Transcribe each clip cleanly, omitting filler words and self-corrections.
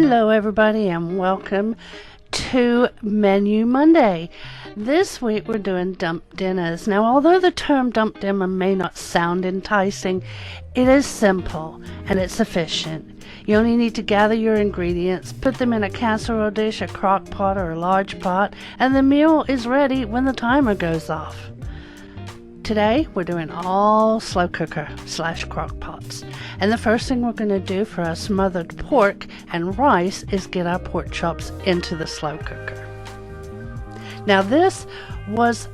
Hello everybody and welcome to Menu Monday. This week we're doing dump dinners. Now although the term dump dinner may not sound enticing, it is simple and it's efficient. You only need to gather your ingredients, put them in a casserole dish, a crock pot or a large pot, and the meal is ready when the timer goes off. Today we're doing all slow cooker / crock pots. And the first thing we're going to do for our smothered pork and rice is get our pork chops into the slow cooker. Now this was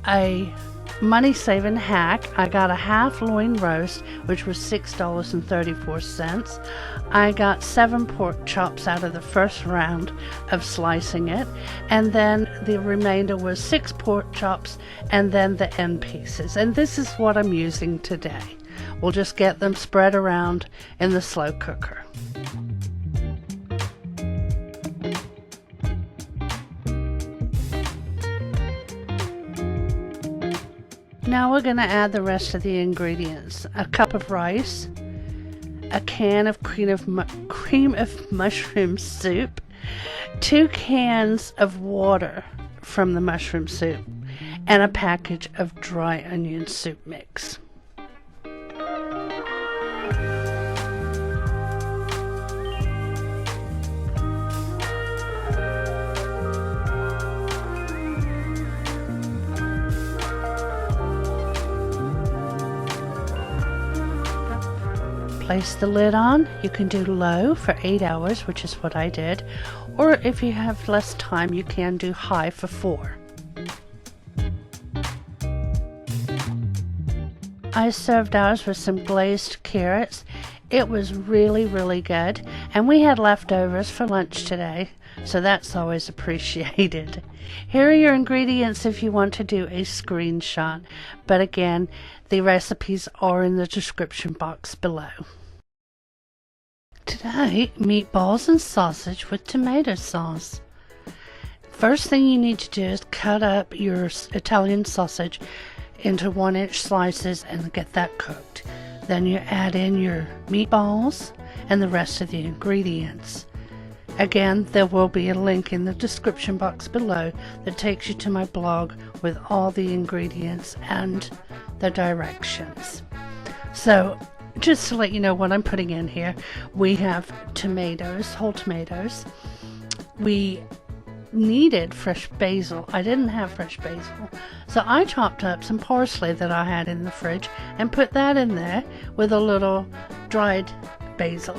a money-saving hack. I got a half loin roast, which was $6.34. I got 7 pork chops out of the first round of slicing it, and then the remainder was 6 pork chops and then the end pieces. And this is what I'm using today. We'll just get them spread around in the slow cooker. Now we're going to add the rest of the ingredients. A cup of rice, a can of cream of mushroom soup, 2 cans of water from the mushroom soup, and a package of dry onion soup mix. Place the lid on. You can do low for 8 hours, which is what I did, or if you have less time you can do high for 4. I served ours with some glazed carrots. It was really good, and we had leftovers for lunch today, so that's always appreciated. Here are your ingredients if you want to do a screenshot, but again, the recipes are in the description box below. Today, meatballs and sausage with tomato sauce. First thing you need to do is cut up your Italian sausage into 1-inch slices and get that cooked. Then you add in your meatballs and the rest of the ingredients. Again, there will be a link in the description box below that takes you to my blog with all the ingredients and the directions. So, just to let you know what I'm putting in here, we have tomatoes, whole tomatoes. We needed fresh basil. I didn't have fresh basil, so I chopped up some parsley that I had in the fridge and put that in there with a little dried basil.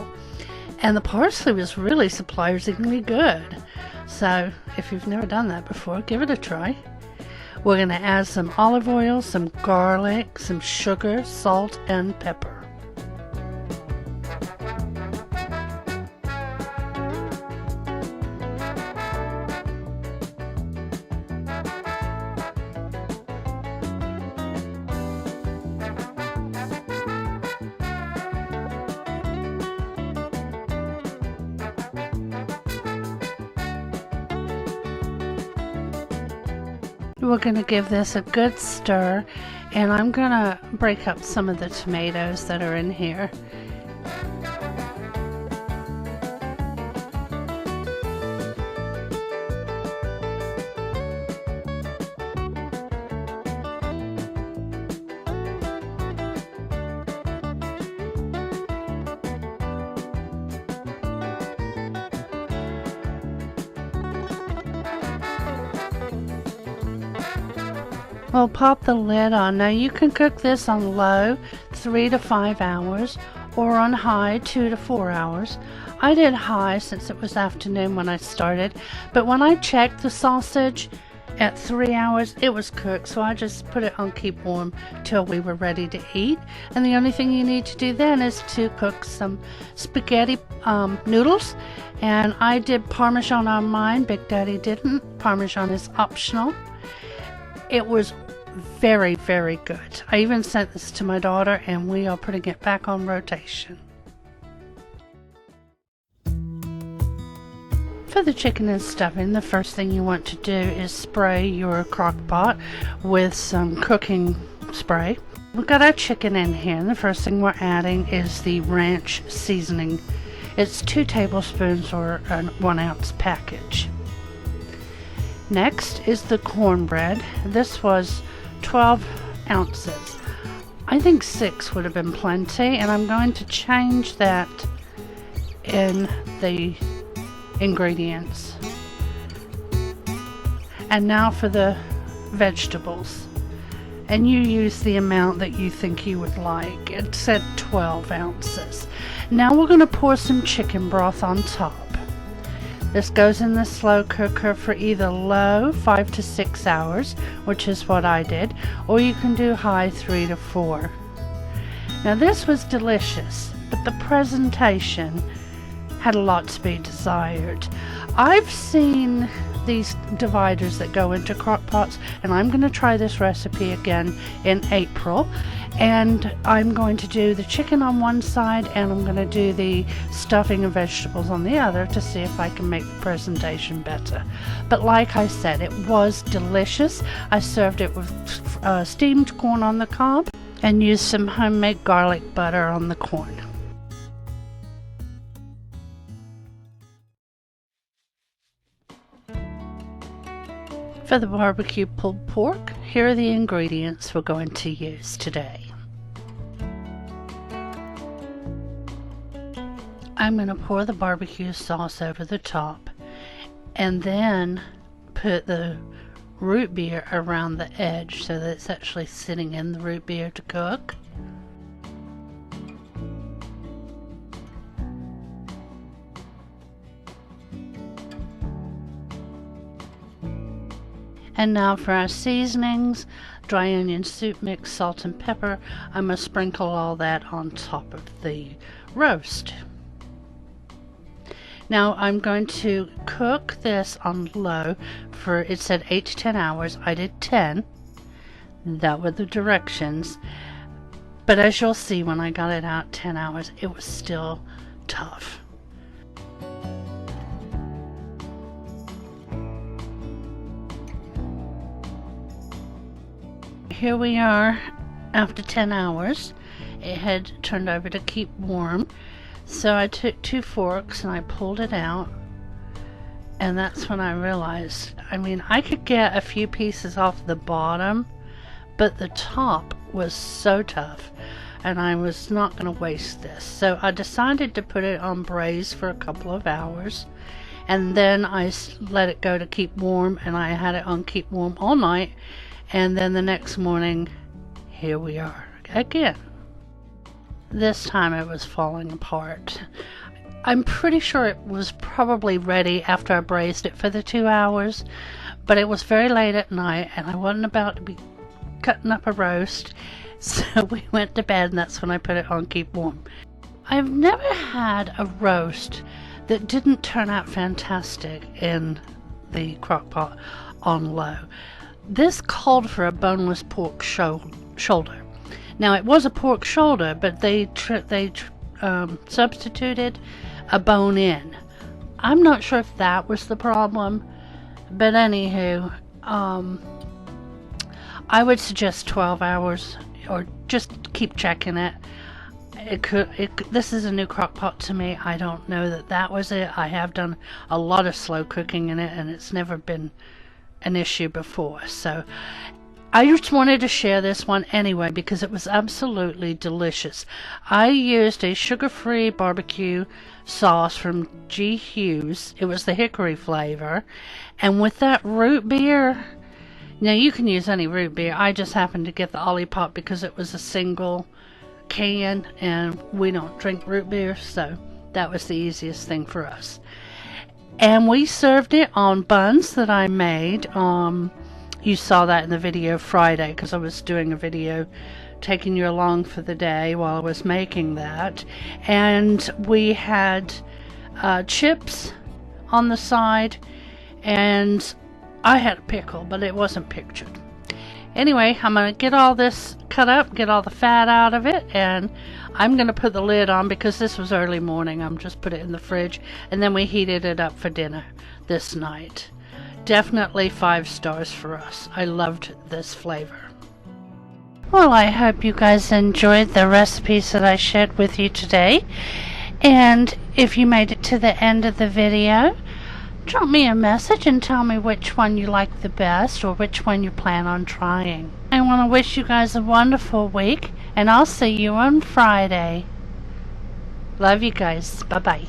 And the parsley was really surprisingly good. So if you've never done that before, give it a try. We're going to add some olive oil, some garlic, some sugar, salt, and pepper. We're going to give this a good stir, and I'm going to break up some of the tomatoes that are in here. We'll pop the lid on. Now you can cook this on low 3 to 5 hours or on high 2 to 4 hours. I did high since it was afternoon when I started, but when I checked the sausage at 3 hours it was cooked, so I just put it on keep warm till we were ready to eat. And the only thing you need to do then is to cook some spaghetti noodles, and I did Parmesan on mine. Big Daddy didn't. Parmesan is optional. It was very good. I even sent this to my daughter and we are putting it back on rotation. For the chicken and stuffing, the first thing you want to do is spray your crock pot with some cooking spray. We've got our chicken in here, and the first thing we're adding is the ranch seasoning. It's 2 tablespoons or a 1 ounce package. Next is the cornbread. This was 12 ounces. I think 6 would have been plenty, and I'm going to change that in the ingredients. And now for the vegetables. And you use the amount that you think you would like. It said 12 ounces. Now we're going to pour some chicken broth on top. This goes in the slow cooker for either low 5 to 6 hours, which is what I did, or you can do high 3 to 4. Now this was delicious, but the presentation had a lot to be desired. I've seen these dividers that go into crock pots, and I'm going to try this recipe again in April, and I'm going to do the chicken on one side and I'm going to do the stuffing and vegetables on the other to see if I can make the presentation better. But like I said, it was delicious. I served it with steamed corn on the cob and used some homemade garlic butter on the corn. For the barbecue pulled pork, here are the ingredients we're going to use today. I'm going to pour the barbecue sauce over the top and then put the root beer around the edge so that it's actually sitting in the root beer to cook. And now for our seasonings: dry onion soup mix, salt and pepper. I'm going to sprinkle all that on top of the roast. Now I'm going to cook this on low for, it said 8 to 10 hours. I did 10. That were the directions. But as you'll see, when I got it out 10 hours, it was still tough. Here we are after 10 hours. It had turned over to keep warm. So I took 2 forks and I pulled it out. And that's when I realized, I mean, I could get a few pieces off the bottom, but the top was so tough and I was not going to waste this. So I decided to put it on braise for a couple of hours. And then I let it go to keep warm, and I had it on keep warm all night. And then the next morning, here we are again. This time it was falling apart. I'm pretty sure it was probably ready after I braised it for the 2 hours, but it was very late at night and I wasn't about to be cutting up a roast, so we went to bed, and that's when I put it on keep warm. I've never had a roast that didn't turn out fantastic in the crock pot on low. This called for a boneless pork shoulder. Now it was a pork shoulder, but they substituted a bone in. I'm not sure if that was the problem, but anywho, I would suggest 12 hours, or just keep checking it. This is a new crock pot to me. I don't know that was it. I have done a lot of slow cooking in it, and it's never been an issue before. So I just wanted to share this one anyway because it was absolutely delicious. I used a sugar-free barbecue sauce from G. Hughes. It was the hickory flavor, and with that root beer, now you can use any root beer. I just happened to get the Olipop because it was a single can and we don't drink root beer, so that was the easiest thing for us. And we served it on buns that I made. You saw that in the video Friday because I was doing a video taking you along for the day while I was making that. And we had chips on the side, and I had a pickle, but it wasn't pictured. Anyway, I'm going to get all this cut up, get all the fat out of it, and I'm going to put the lid on because this was early morning. I'm just put it in the fridge, and then we heated it up for dinner this night. Definitely 5 stars for us. I loved this flavor. Well, I hope you guys enjoyed the recipes that I shared with you today. And if you made it to the end of the video, drop me a message and tell me which one you like the best or which one you plan on trying. I want to wish you guys a wonderful week, and I'll see you on Friday. Love you guys. Bye-bye.